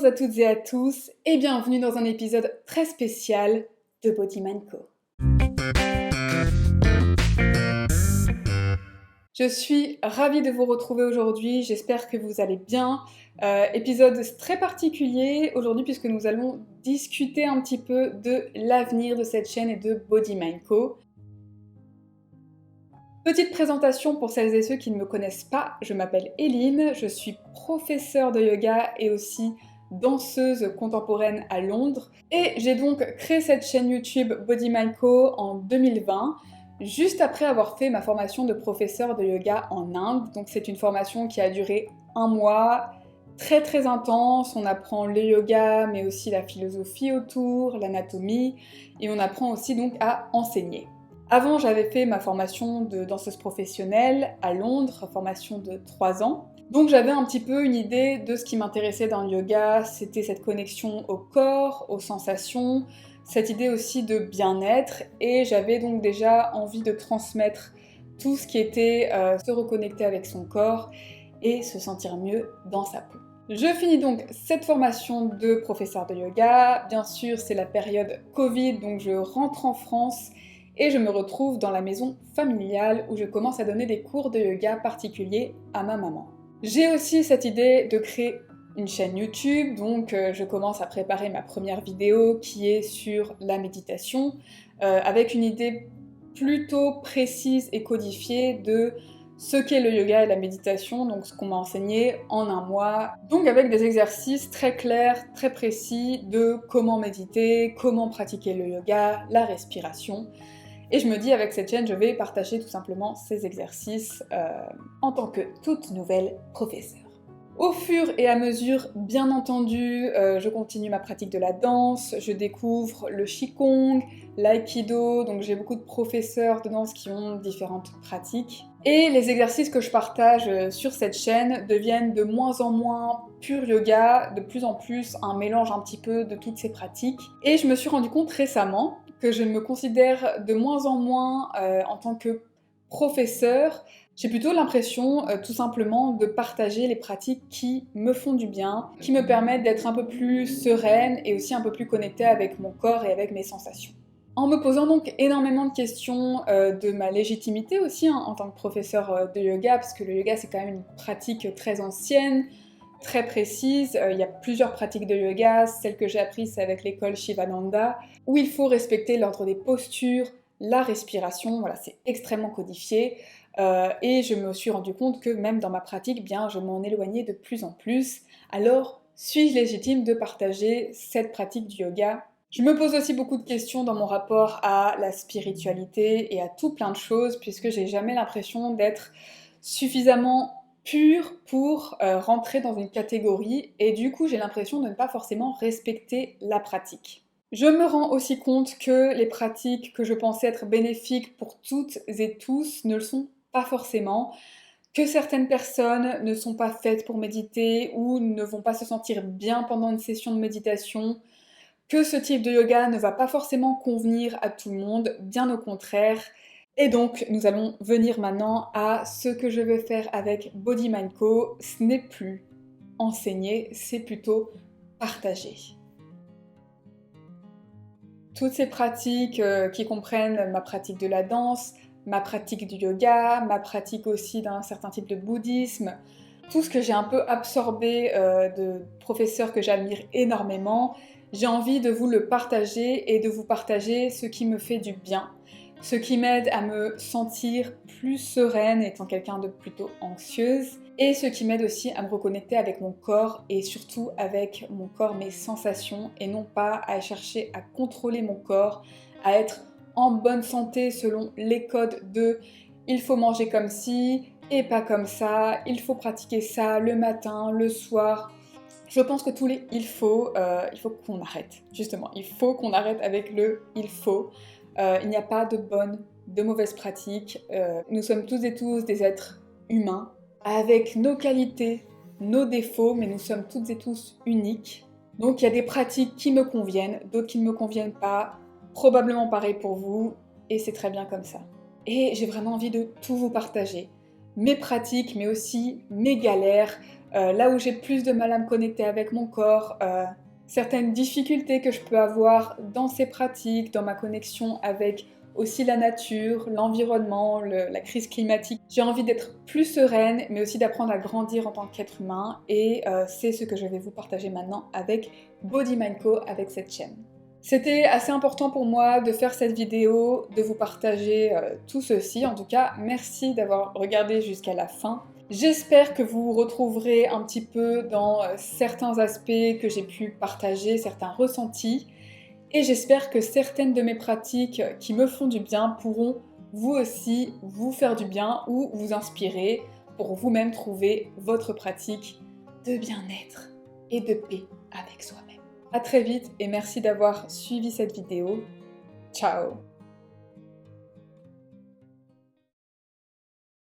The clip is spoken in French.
Bonjour à toutes et à tous et bienvenue dans un épisode très spécial de Body Mind Co. Je suis ravie de vous retrouver aujourd'hui, j'espère que vous allez bien. Épisode très particulier aujourd'hui puisque nous allons discuter un petit peu de l'avenir de cette chaîne et de Body Mind Co. Petite présentation pour celles et ceux qui ne me connaissent pas, je m'appelle Eline, je suis professeure de yoga et aussi danseuse contemporaine à Londres. Et j'ai donc créé cette chaîne YouTube Body Mind Co en 2020, juste après avoir fait ma formation de professeur de yoga en Inde. Donc c'est une formation qui a duré un mois, très intense. On apprend le yoga, mais aussi la philosophie autour, l'anatomie, et on apprend aussi donc à enseigner. Avant, j'avais fait ma formation de danseuse professionnelle à Londres, formation de 3 ans. Donc j'avais un petit peu une idée de ce qui m'intéressait dans le yoga, c'était cette connexion au corps, aux sensations, cette idée aussi de bien-être, et j'avais donc déjà envie de transmettre tout ce qui était se reconnecter avec son corps et se sentir mieux dans sa peau. Je finis donc cette formation de professeur de yoga. Bien sûr, c'est la période Covid, donc je rentre en France et je me retrouve dans la maison familiale où je commence à donner des cours de yoga particuliers à ma maman. J'ai aussi cette idée de créer une chaîne YouTube, donc je commence à préparer ma première vidéo qui est sur la méditation, avec une idée plutôt précise et codifiée de ce qu'est le yoga et la méditation, donc ce qu'on m'a enseigné en un mois, donc avec des exercices très clairs, très précis de comment méditer, comment pratiquer le yoga, la respiration. Et je me dis, avec cette chaîne, je vais partager tout simplement ces exercices en tant que toute nouvelle professeure. Au fur et à mesure, bien entendu, je continue ma pratique de la danse, je découvre le Qigong, l'aïkido, donc j'ai beaucoup de professeurs de danse qui ont différentes pratiques. Et les exercices que je partage sur cette chaîne deviennent de moins en moins pur yoga, de plus en plus un mélange un petit peu de toutes ces pratiques. Et je me suis rendu compte récemment que je me considère de moins en moins en tant que professeur. J'ai plutôt l'impression tout simplement de partager les pratiques qui me font du bien, qui me permettent d'être un peu plus sereine et aussi un peu plus connectée avec mon corps et avec mes sensations. En me posant donc énormément de questions de ma légitimité aussi en tant que professeur de yoga, parce que le yoga c'est quand même une pratique très ancienne, très précise. Il y a plusieurs pratiques de yoga, celle que j'ai apprise c'est avec l'école Shivananda, où il faut respecter l'ordre des postures, la respiration, voilà, c'est extrêmement codifié. Et je me suis rendu compte que même dans ma pratique, bien, je m'en éloignais de plus en plus. Alors, suis-je légitime de partager cette pratique du yoga? Je me pose aussi beaucoup de questions dans mon rapport à la spiritualité et à tout plein de choses, puisque j'ai jamais l'impression d'être suffisamment pure pour rentrer dans une catégorie, et du coup j'ai l'impression de ne pas forcément respecter la pratique. Je me rends aussi compte que les pratiques que je pensais être bénéfiques pour toutes et tous ne le sont pas forcément, que certaines personnes ne sont pas faites pour méditer ou ne vont pas se sentir bien pendant une session de méditation, que ce type de yoga ne va pas forcément convenir à tout le monde, bien au contraire. Et donc, nous allons venir maintenant à ce que je vais faire avec Body Mind Co. Ce n'est plus enseigner, c'est plutôt partager. Toutes ces pratiques qui comprennent ma pratique de la danse, ma pratique du yoga, ma pratique aussi d'un certain type de bouddhisme, tout ce que j'ai un peu absorbé de professeurs que j'admire énormément, j'ai envie de vous le partager et de vous partager ce qui me fait du bien, ce qui m'aide à me sentir plus sereine étant quelqu'un de plutôt anxieuse, et ce qui m'aide aussi à me reconnecter avec mon corps et surtout avec mon corps, mes sensations, et non pas à chercher à contrôler mon corps, à être en bonne santé selon les codes de il faut manger comme ci et pas comme ça, il faut pratiquer ça le matin, le soir. Je pense que tous les il faut qu'on arrête, justement. Il faut qu'on arrête avec le il faut. Il n'y a pas de bonnes, de mauvaises pratiques. Nous sommes tous et tous des êtres humains, avec nos qualités, nos défauts, mais nous sommes toutes et tous uniques. Donc il y a des pratiques qui me conviennent, d'autres qui ne me conviennent pas, probablement pareil pour vous, et c'est très bien comme ça. Et j'ai vraiment envie de tout vous partager. Mes pratiques, mais aussi mes galères, là où j'ai plus de mal à me connecter avec mon corps, certaines difficultés que je peux avoir dans ces pratiques, dans ma connexion avec aussi la nature, l'environnement, la crise climatique. J'ai envie d'être plus sereine, mais aussi d'apprendre à grandir en tant qu'être humain, et c'est ce que je vais vous partager maintenant avec Body Mind Co, avec cette chaîne. C'était assez important pour moi de faire cette vidéo, de vous partager tout ceci. En tout cas, merci d'avoir regardé jusqu'à la fin. J'espère que vous retrouverez un petit peu dans certains aspects que j'ai pu partager, certains ressentis. Et j'espère que certaines de mes pratiques qui me font du bien pourront vous aussi vous faire du bien ou vous inspirer pour vous-même trouver votre pratique de bien-être et de paix avec soi-même. À très vite et merci d'avoir suivi cette vidéo. Ciao!